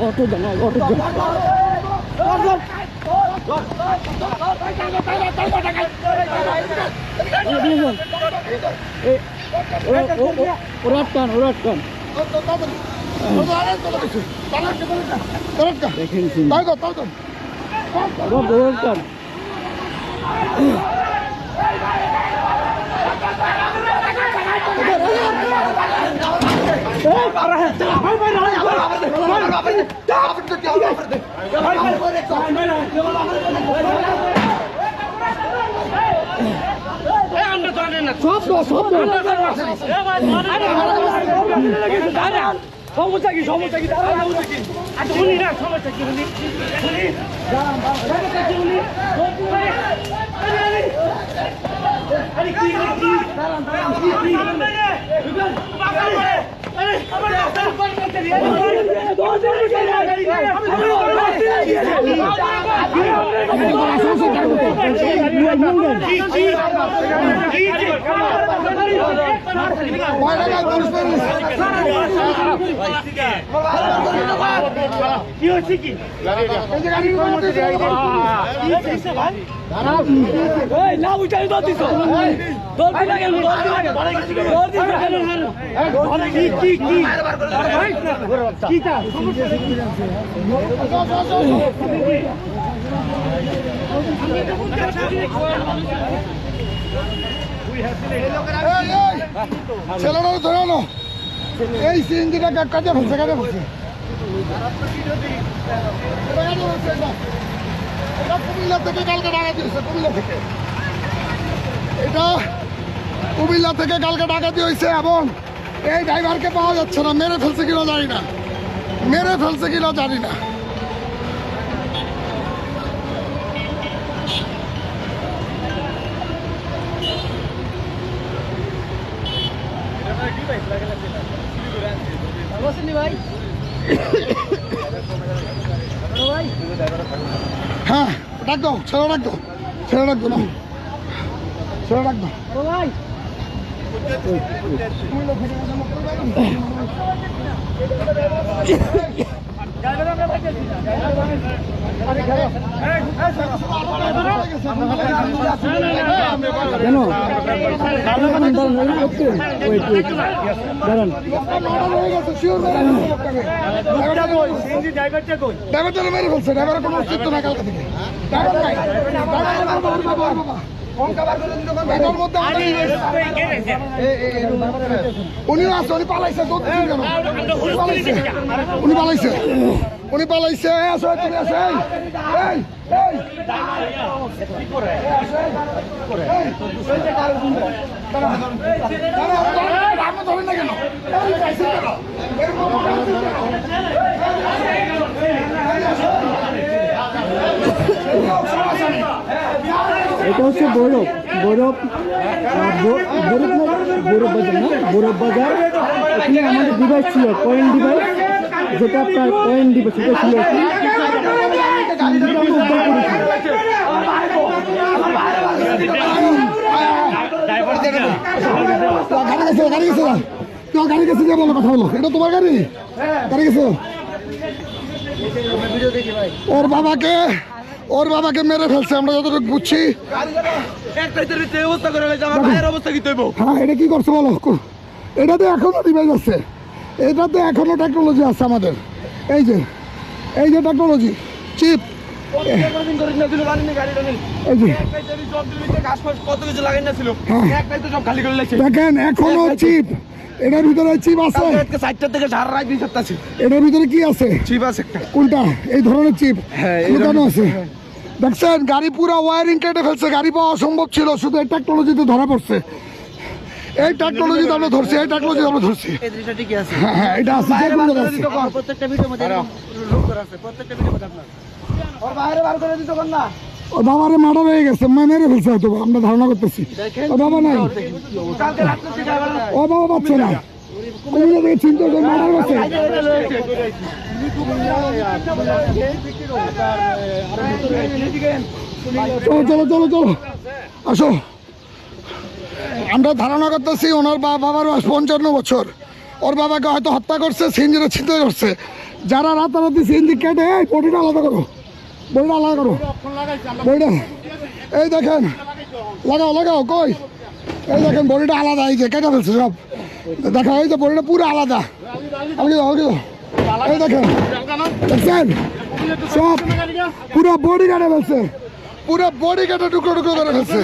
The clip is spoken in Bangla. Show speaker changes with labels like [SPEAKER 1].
[SPEAKER 1] অটো জানা অটো সমস্যা কি সমস্যা কি আচ্ছা উনি না সমস্যা কি উনি কি হচ্ছে কি না উঠাই দিছ
[SPEAKER 2] ছেলেরা ধরানো এই সিএনজিটা কাজে ফেলছে কাজে ফেলছে কুমিল্লা থেকে কালকে ডাকাতি হয়েছে কুমিল্লা থেকে কালকে ডাকাতি হয়েছে এবং এই ড্রাইভারকে পাওয়া যাচ্ছে না মেরে ফেলছে কিনা জানি না হ্যাঁ ডাক দাও ছেলে ডাক দাও না ছেলে ডাক দাও ড্রাইভারটা মেরে ফেলছে ড্রাইভারের কোনো অস্তিত্ব না কালকে থেকে উনি আছে উনি পালাইছে উনি পালাইছে তুমি আছে ধরেন না কেন
[SPEAKER 1] এটা হচ্ছে বরফ বাজার এখানে আমাদের ডিভাইস ছিল পয়েন্ট ডিভাইস যেটা আপনার পয়েন্ট ডিভাইস সেটা ছিল
[SPEAKER 2] গাড়ি গেছে যে বলো কথা বলো এটা তোমার গাড়ি গেছো ওর বাবাকে মেরে ফেলছে আমরা যতটুকু বুঝছি হ্যাঁ এটা কি করছে বলো এটাতে এখনো ডিভাইস আছে এটাতে এখনো টেকনোলজি আছে আমাদের এই যে টেকনোলজি চিপ দেখেন এখনো চিপ এটার ভিতরে চিপ আছে এটার ভিতরে কি আছে চিপ আছে কোনটা এই ধরনের চিপ লুকানো আছে দেখছেন গাড়ি পুরো ওয়ারিং কেটে ফেলছে গাড়ি পাওয়া অসম্ভব ছিল শুধু এই টেকনোলজিতে ধরা পড়ছে এই টেকনোলজি আমরা ধরছি হ্যাঁ এটা আছে প্রত্যেকটা ভিডিওর মধ্যে লোক করা আছে প্রত্যেকটা ভিডিওর মধ্যে আপনার ওর বাইরে বার করে দিতে কোন না ও বাবারে মারা হয়ে গেছে মেরে ফেলছে হয়তো আমরা ধারণা করতেছি ও বাবা নাই ও বাবা পাচ্ছে না কুমিল্লা থেকে চিন্তা করে মারা গেছে চলো আসো আমরা ধারণা করতেছি ওনার বাবার 55 বছর ওর বাবাকে হয়তো হত্যা করছে, সিএনজিটা ছিনতাই করছে। যারা রাতারাতি সিএনজি কেটে এই বডিটা আলাদা করো, বডিটা আলাদা করো, বডিটা এই দেখেন, লাগাও লাগাও কই, এই দেখেন বডিটা আলাদা, এই যে কেটে ফেলছে সব, দেখো এই যে বডিটা পুরো আলাদা, এই দেখেন দেখছেন সব পুরো বডি কেটে ফেলছে, পুরো বডি কেটে টুকরো টুকরো করে ফেলছে।